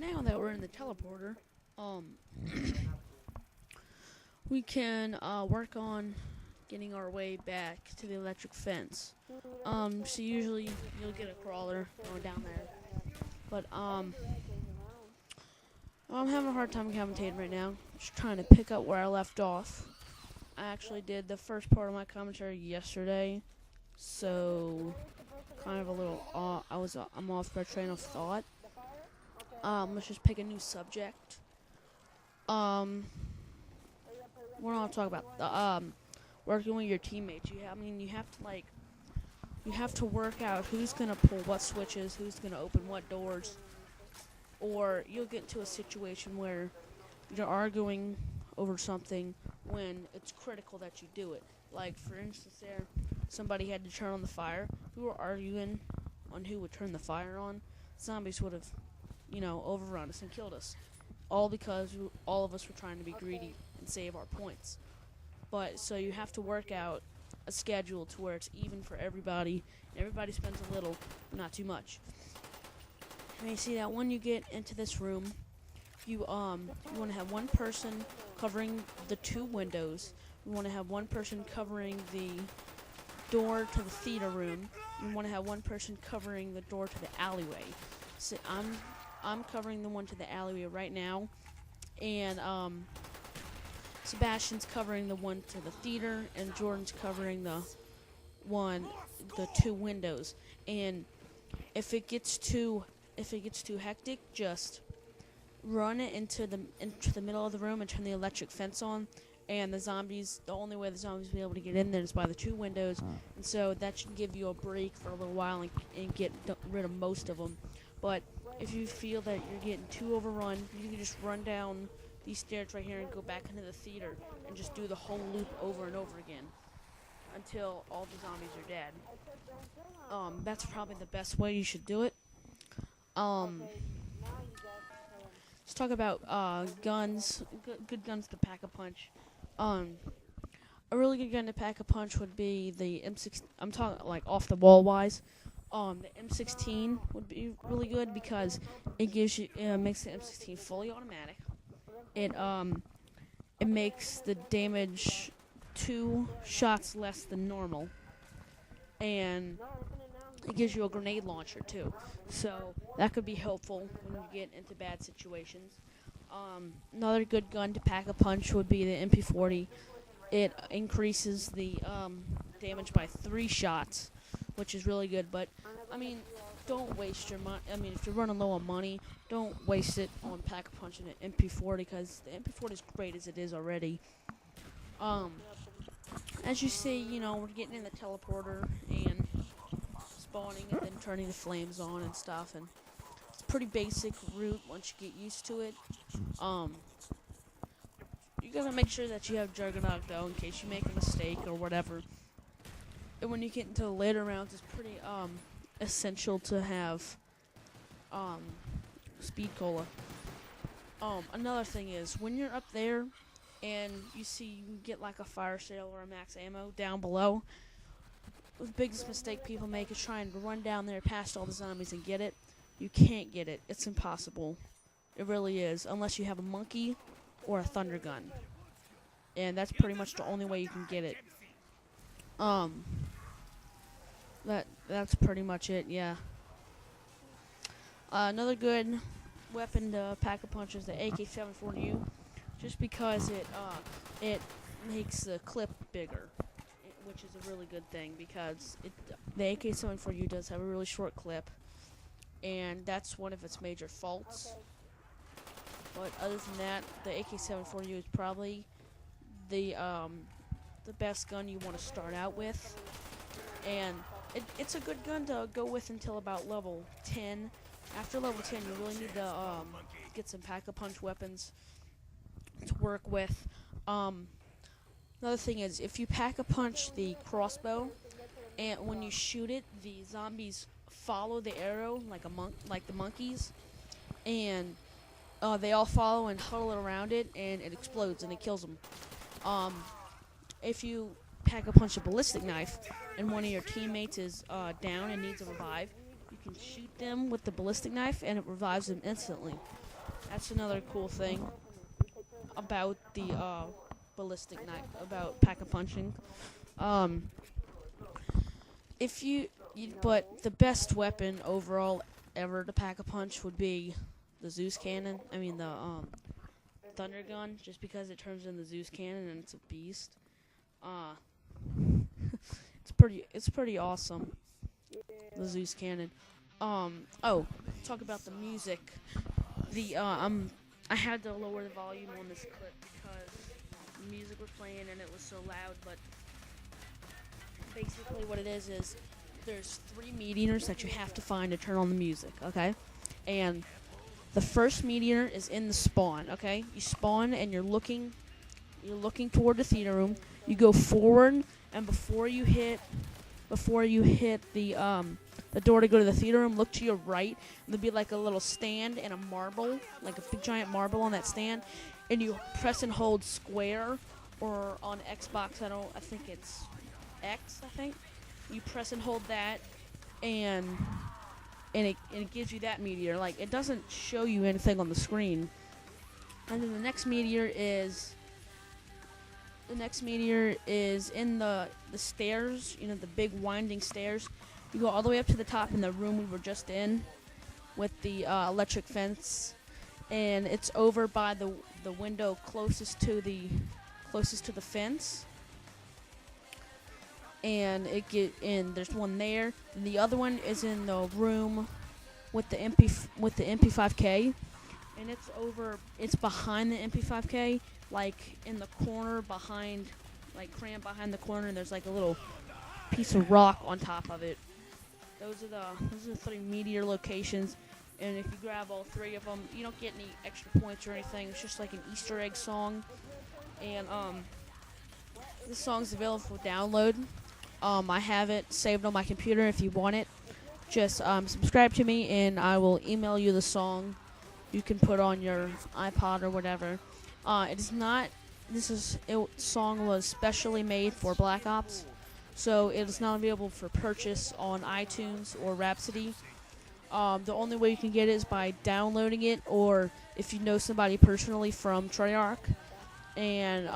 now that we're in the teleporter, we can work on getting our way back to the electric fence. So usually you'll get a crawler going down there, but I'm having a hard time commentating right now. Just trying to pick up where I left off. I actually did the first part of my commentary yesterday, so kind of a little I'm off my train of thought. Let's just pick a new subject. We're not talking about the working with your teammates. You have to work out who's gonna pull what switches, who's gonna open what doors, or you'll get into a situation where you're arguing over something when it's critical that you do it. Like, for instance, somebody had to turn on the fire. We were arguing on who would turn the fire on. Zombies would have, overrun us and killed us. All because all of us were trying to be greedy and save our points. But, so you have to work out a schedule to where it's even for everybody. Everybody spends a little, not too much. And you see that when you get into this room, you want to have one person covering the two windows. You want to have one person covering the door to the theater room. You want to have one person covering the door to the alleyway. So I'm covering the one to the alleyway right now, and Sebastian's covering the one to the theater, and Jordan's covering the two windows. And if it gets too hectic, just run it into the middle of the room and turn the electric fence on. And the only way the zombies will be able to get in there is by the two windows. And so that should give you a break for a little while and get rid of most of them. But if you feel that you're getting too overrun, you can just run down these stairs right here and go back into the theater and just do the whole loop over and over again until all the zombies are dead. That's probably the best way you should do it. Let's talk about guns. Good guns to pack a punch. A really good gun to pack a punch would be the M16. I'm talking like off the wall wise. The M16 would be really good because it makes the M16 fully automatic. It makes the damage 2 shots less than normal, and it gives you a grenade launcher too. So that could be helpful when you get into bad situations. Another good gun to pack a punch would be the MP40. It increases the damage by 3 shots, which is really good. But, don't waste your money. If you're running low on money, don't waste it on pack a punch and an MP40, because the MP40 is great as it is already. As you see, we're getting in the teleporter and spawning and then turning the flames on and stuff, and it's a pretty basic route once you get used to it. You gotta make sure that you have Juggernaut though, in case you make a mistake or whatever. And when you get into the later rounds, it's pretty essential to have speed cola. Another thing is, when you're up there and you see you can get like a fire sale or a max ammo down below, the biggest mistake people make is trying to run down there past all the zombies and get it. You can't get it. It's impossible. It really is, unless you have a monkey or a thunder gun. And that's pretty much the only way you can get it. That's pretty much it, yeah. Another good weapon to pack a punch is the AK-74U, just because it makes the clip bigger, which is a really good thing, because the AK-74U does have a really short clip, and that's one of its major faults. But other than that, the AK-74U is probably the best gun you want to start out with, and it's a good gun to go with until about level 10. After level 10, you really need to get some pack-a-punch weapons to work with. Another thing is, if you pack-a-punch the crossbow, and when you shoot it, the zombies follow the arrow like the monkeys, and they all follow and huddle around it, and it explodes and it kills them. If you pack a punch a ballistic knife and one of your teammates is down and needs a revive, you can shoot them with the ballistic knife and it revives them instantly. That's another cool thing about the ballistic knife, about pack-a-punching. Um, if but the best weapon overall ever to pack-a-punch would be the Zeus cannon. I mean the thunder gun, just because it turns into Zeus cannon and it's a beast. Uh, it's pretty awesome. The Zeus cannon. Oh, talk about the music. I had to lower the volume on this clip because the music was playing and it was so loud, but basically what it is there's 3 meteors that you have to find to turn on the music, okay? And the first meteor is in the spawn, okay? You spawn and you're looking toward the theater room. You go forward, and before you hit the door to go to the theater room, look to your right, and there'll be like a little stand and a marble, like a big giant marble on that stand, and you press and hold square, or on Xbox, I think it's X, I think. You press and hold that, and it gives you that meteor. Like, it doesn't show you anything on the screen. And then the next meteor is in the stairs, you know, the big winding stairs. You go all the way up to the top in the room we were just in with the electric fence, and it's over by the window closest to the fence. And there's one there. And the other one is in the room with the MP5K, and it's behind the MP5K, like in the corner behind, like crammed behind the corner, and there's like a little piece of rock on top of it. Those are the 3 meteor locations, and if you grab all 3 of them, you don't get any extra points or anything. It's just like an Easter egg song, and this song's available for download. I have it saved on my computer. If you want it, just subscribe to me, and I will email you the song. You can put on your iPod or whatever. Song was specially made for Black Ops, so it is not available for purchase on iTunes or Rhapsody. The only way you can get it is by downloading it, or if you know somebody personally from Treyarch. And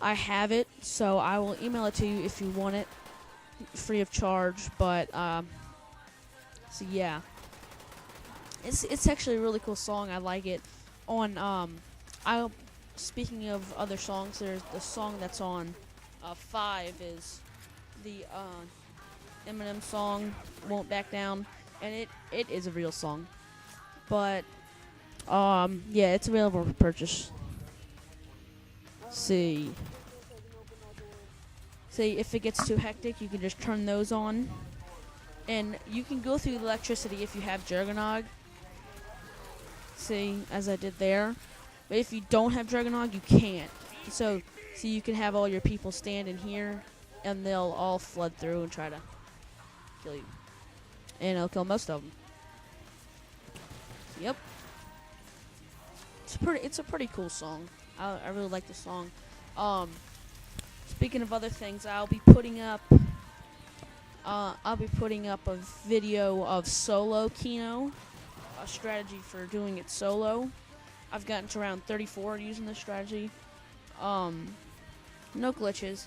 I have it, so I will email it to you if you want it, free of charge. But so yeah, it's actually a really cool song. I like it. Speaking of other songs, there's the song that's on 5 is the Eminem song, "Won't Back Down," and it is a real song. But yeah, it's available for purchase. See, if it gets too hectic, you can just turn those on, and you can go through the electricity if you have Juggernog. See, as I did there. But if you don't have Juggernog, you can't. So you can have all your people stand in here, and they'll all flood through and try to kill you, and it'll kill most of them. Yep. It's a pretty cool song. I really like the song. Speaking of other things, I'll be putting up a video of solo Kino, a strategy for doing it solo. I've gotten to round 34 using this strategy. No glitches.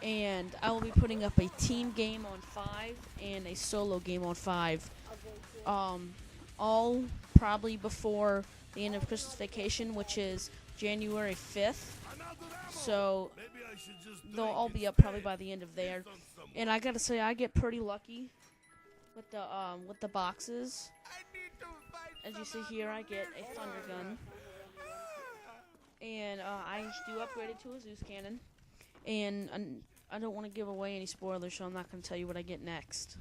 And I will be putting up a team game on 5 and a solo game on 5. All probably before the end of Christmas vacation, which is January 5th. So they'll all be up probably by the end of there. And I gotta say, I get pretty lucky with the boxes. As you see here, I get a thunder gun, and I do upgrade it to a Zeus cannon. And I don't want to give away any spoilers, so I'm not going to tell you what I get next.